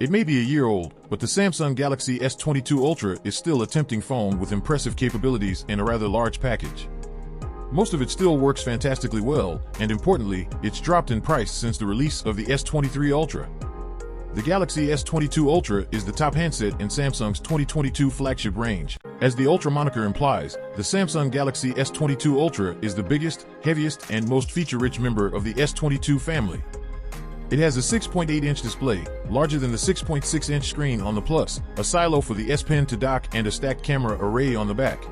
It may be a year old, but the Samsung Galaxy S22 Ultra is still a tempting phone with impressive capabilities in a rather large package. Most of it still works fantastically well, and importantly, it's dropped in price since the release of the S23 Ultra. The Galaxy S22 Ultra is the top handset in Samsung's 2022 flagship range. As the Ultra moniker implies, the Samsung Galaxy S22 Ultra is the biggest, heaviest, and most feature-rich member of the S22 family. It has a 6.8-inch display, larger than the 6.6-inch screen on the Plus, a silo for the S Pen to dock, and a stacked camera array on the back.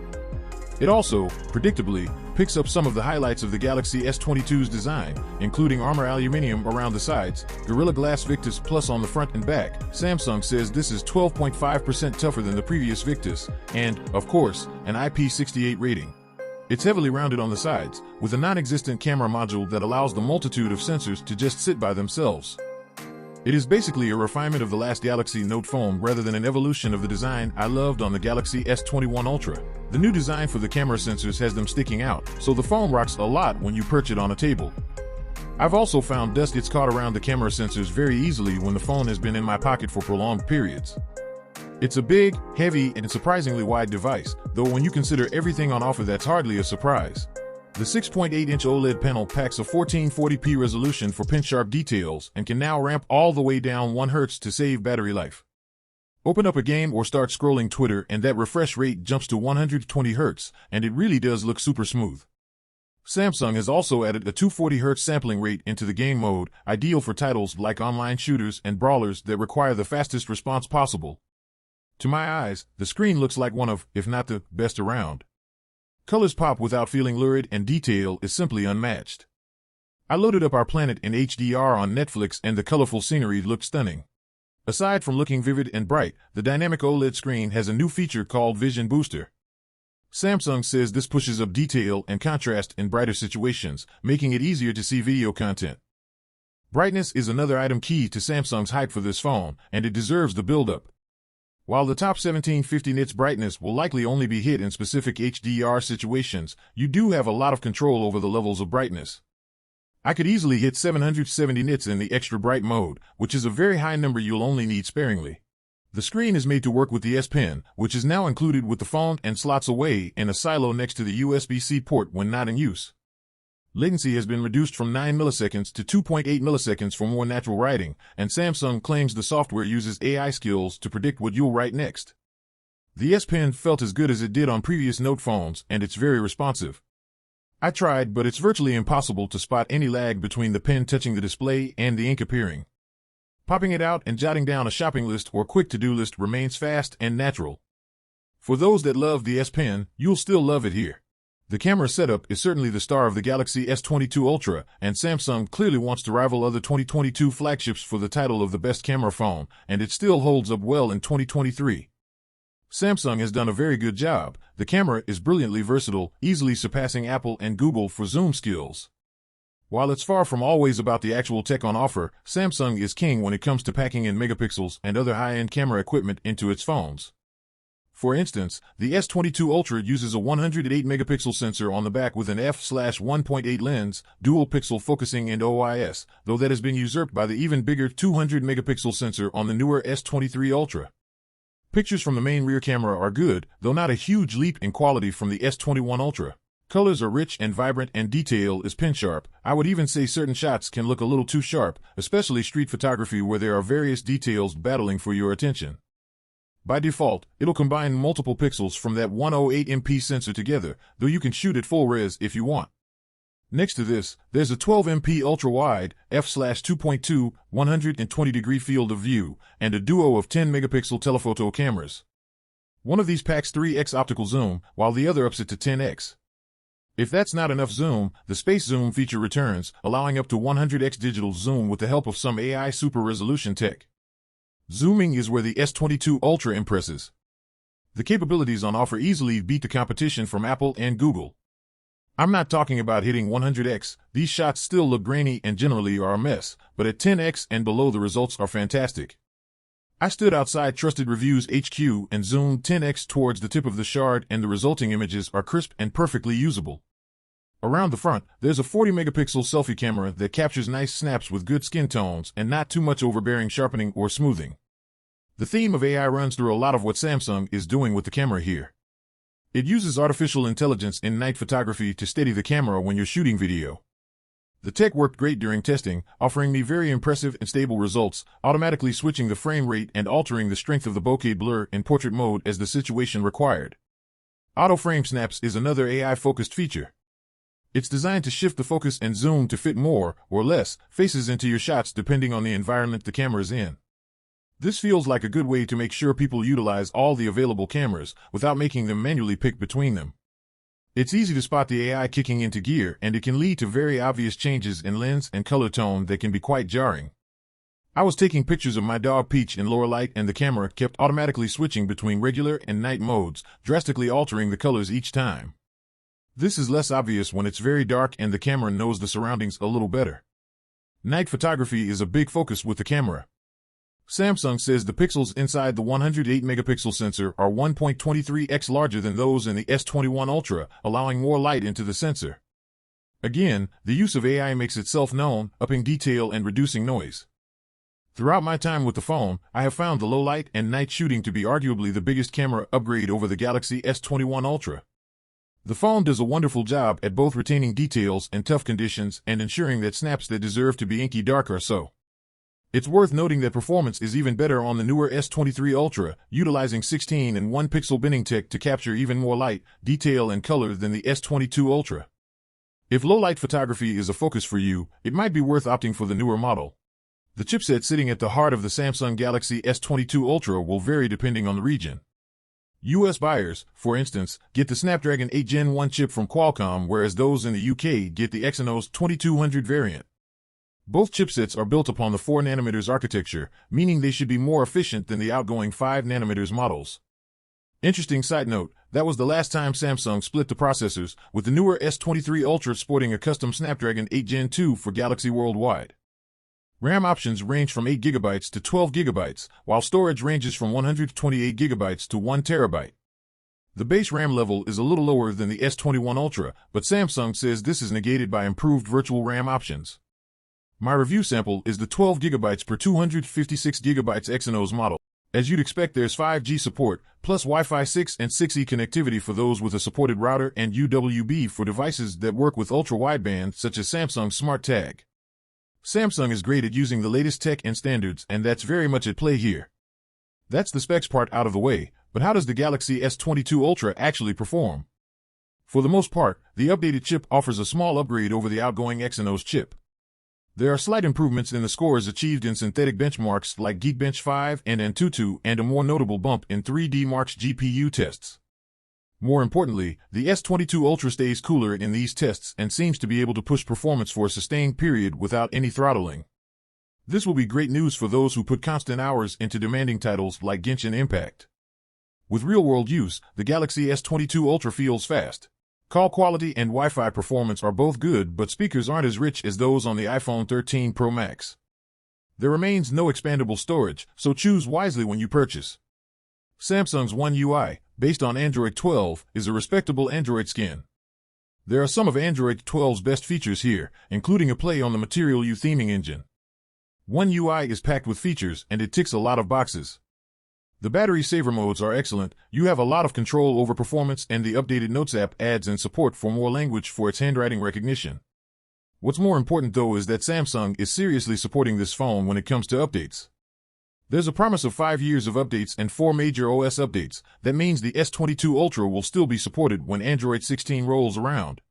It also, predictably, picks up some of the highlights of the Galaxy S22's design, including armor aluminum around the sides, Gorilla Glass Victus Plus on the front and back. Samsung says this is 12.5% tougher than the previous Victus, and, of course, an IP68 rating. It's heavily rounded on the sides, with a non-existent camera module that allows the multitude of sensors to just sit by themselves. It is basically a refinement of the last Galaxy Note phone rather than an evolution of the design I loved on the Galaxy S21 Ultra. The new design for the camera sensors has them sticking out, so the phone rocks a lot when you perch it on a table. I've also found dust gets caught around the camera sensors very easily when the phone has been in my pocket for prolonged periods. It's a big, heavy, and surprisingly wide device, though when you consider everything on offer that's hardly a surprise. The 6.8-inch OLED panel packs a 1440p resolution for pin-sharp details and can now ramp all the way down 1 Hz to save battery life. Open up a game or start scrolling Twitter and that refresh rate jumps to 120 Hz, and it really does look super smooth. Samsung has also added a 240 Hz sampling rate into the game mode, ideal for titles like online shooters and brawlers that require the fastest response possible. To my eyes, the screen looks like one of, if not the, best around. Colors pop without feeling lurid, and detail is simply unmatched. I loaded up Our Planet in HDR on Netflix and the colorful scenery looked stunning. Aside from looking vivid and bright, the dynamic OLED screen has a new feature called Vision Booster. Samsung says this pushes up detail and contrast in brighter situations, making it easier to see video content. Brightness is another item key to Samsung's hype for this phone, and it deserves the build-up. While the top 1750 nits brightness will likely only be hit in specific HDR situations, you do have a lot of control over the levels of brightness. I could easily hit 770 nits in the extra bright mode, which is a very high number you'll only need sparingly. The screen is made to work with the S Pen, which is now included with the phone and slots away in a silo next to the USB-C port when not in use. Latency has been reduced from 9 milliseconds to 2.8 milliseconds for more natural writing, and Samsung claims the software uses AI skills to predict what you'll write next. The S Pen felt as good as it did on previous Note phones, and it's very responsive. I tried, but it's virtually impossible to spot any lag between the pen touching the display and the ink appearing. Popping it out and jotting down a shopping list or quick to-do list remains fast and natural. For those that love the S Pen, you'll still love it here. The camera setup is certainly the star of the Galaxy S22 Ultra, and Samsung clearly wants to rival other 2022 flagships for the title of the best camera phone, and it still holds up well in 2023. Samsung has done a very good job. The camera is brilliantly versatile, easily surpassing Apple and Google for zoom skills. While it's far from always about the actual tech on offer, Samsung is king when it comes to packing in megapixels and other high-end camera equipment into its phones. For instance, the S22 Ultra uses a 108-megapixel sensor on the back with an f/1.8 lens, dual-pixel focusing and OIS, though that has been usurped by the even bigger 200-megapixel sensor on the newer S23 Ultra. Pictures from the main rear camera are good, though not a huge leap in quality from the S21 Ultra. Colors are rich and vibrant and detail is pin-sharp. I would even say certain shots can look a little too sharp, especially street photography where there are various details battling for your attention. By default, it'll combine multiple pixels from that 108MP sensor together, though you can shoot at full res if you want. Next to this, there's a 12MP ultra-wide, f/2.2, 120-degree field of view, and a duo of 10-megapixel telephoto cameras. One of these packs 3x optical zoom, while the other ups it to 10x. If that's not enough zoom, the space zoom feature returns, allowing up to 100x digital zoom with the help of some AI super resolution tech. Zooming is where the S22 Ultra impresses. The capabilities on offer easily beat the competition from Apple and Google. I'm not talking about hitting 100x, these shots still look grainy and generally are a mess, but at 10x and below the results are fantastic. I stood outside Trusted Reviews HQ and zoomed 10x towards the tip of the shard, and the resulting images are crisp and perfectly usable. Around the front, there's a 40-megapixel selfie camera that captures nice snaps with good skin tones and not too much overbearing sharpening or smoothing. The theme of AI runs through a lot of what Samsung is doing with the camera here. It uses artificial intelligence in night photography to steady the camera when you're shooting video. The tech worked great during testing, offering me very impressive and stable results, automatically switching the frame rate and altering the strength of the bokeh blur in portrait mode as the situation required. Auto frame snaps is another AI-focused feature. It's designed to shift the focus and zoom to fit more, or less, faces into your shots depending on the environment the camera is in. This feels like a good way to make sure people utilize all the available cameras without making them manually pick between them. It's easy to spot the AI kicking into gear, and it can lead to very obvious changes in lens and color tone that can be quite jarring. I was taking pictures of my dog Peach in lower light, and the camera kept automatically switching between regular and night modes, drastically altering the colors each time. This is less obvious when it's very dark and the camera knows the surroundings a little better. Night photography is a big focus with the camera. Samsung says the pixels inside the 108 megapixel sensor are 1.23x larger than those in the S21 Ultra, allowing more light into the sensor. Again, the use of AI makes itself known, upping detail and reducing noise. Throughout my time with the phone, I have found the low light and night shooting to be arguably the biggest camera upgrade over the Galaxy S21 Ultra. The phone does a wonderful job at both retaining details in tough conditions and ensuring that snaps that deserve to be inky dark are so. It's worth noting that performance is even better on the newer S23 Ultra, utilizing 16 and 1 pixel binning tech to capture even more light, detail, and color than the S22 Ultra. If low-light photography is a focus for you, it might be worth opting for the newer model. The chipset sitting at the heart of the Samsung Galaxy S22 Ultra will vary depending on the region. US buyers, for instance, get the Snapdragon 8 Gen 1 chip from Qualcomm, whereas those in the UK get the Exynos 2200 variant. Both chipsets are built upon the 4nm architecture, meaning they should be more efficient than the outgoing 5nm models. Interesting side note, that was the last time Samsung split the processors, with the newer S23 Ultra sporting a custom Snapdragon 8 Gen 2 for Galaxy worldwide. RAM options range from 8GB to 12GB, while storage ranges from 128GB to 1TB. The base RAM level is a little lower than the S21 Ultra, but Samsung says this is negated by improved virtual RAM options. My review sample is the 12GB per 256GB Exynos model. As you'd expect, there's 5G support, plus Wi-Fi 6 and 6E connectivity for those with a supported router and UWB for devices that work with ultra-wideband such as Samsung's SmartTag. Samsung is great at using the latest tech and standards, and that's very much at play here. That's the specs part out of the way, but how does the Galaxy S22 Ultra actually perform? For the most part, the updated chip offers a small upgrade over the outgoing Exynos chip. There are slight improvements in the scores achieved in synthetic benchmarks like Geekbench 5 and Antutu, and a more notable bump in 3D Mark's GPU tests. More importantly, the S22 Ultra stays cooler in these tests and seems to be able to push performance for a sustained period without any throttling. This will be great news for those who put constant hours into demanding titles like Genshin Impact. With real-world use, the Galaxy S22 Ultra feels fast. Call quality and Wi-Fi performance are both good, but speakers aren't as rich as those on the iPhone 13 Pro Max. There remains no expandable storage, so choose wisely when you purchase. Samsung's One UI, based on Android 12, is a respectable Android skin. There are some of Android 12's best features here, including a play on the Material U theming engine. One UI is packed with features, and it ticks a lot of boxes. The battery saver modes are excellent, you have a lot of control over performance, and the updated Notes app adds in support for more language for its handwriting recognition. What's more important though is that Samsung is seriously supporting this phone when it comes to updates. There's a promise of 5 years of updates and 4 major OS updates. That means the S22 Ultra will still be supported when Android 16 rolls around.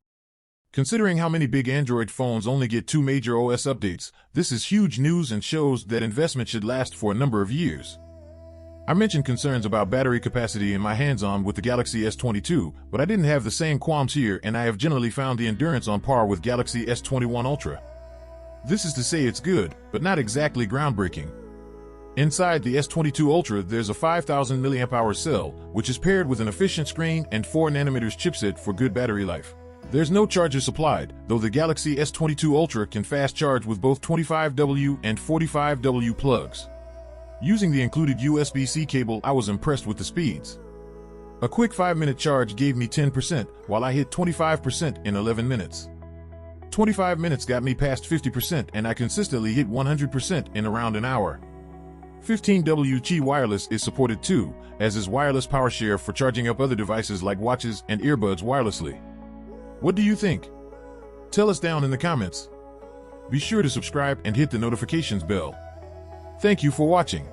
Considering how many big Android phones only get 2 major OS updates, this is huge news and shows that investment should last for a number of years. I mentioned concerns about battery capacity in my hands-on with the Galaxy S22, but I didn't have the same qualms here, and I have generally found the endurance on par with Galaxy S21 Ultra. This is to say it's good, but not exactly groundbreaking. Inside the S22 Ultra, there's a 5000 mAh cell, which is paired with an efficient screen and 4nm chipset for good battery life. There's no charger supplied, though the Galaxy S22 Ultra can fast charge with both 25W and 45W plugs. Using the included USB-C cable, I was impressed with the speeds. A quick 5-minute charge gave me 10%, while I hit 25% in 11 minutes. 25 minutes got me past 50%, and I consistently hit 100% in around an hour. 15W Qi Wireless is supported too, as is wireless power share for charging up other devices like watches and earbuds wirelessly. What do you think? Tell us down in the comments. Be sure to subscribe and hit the notifications bell. Thank you for watching.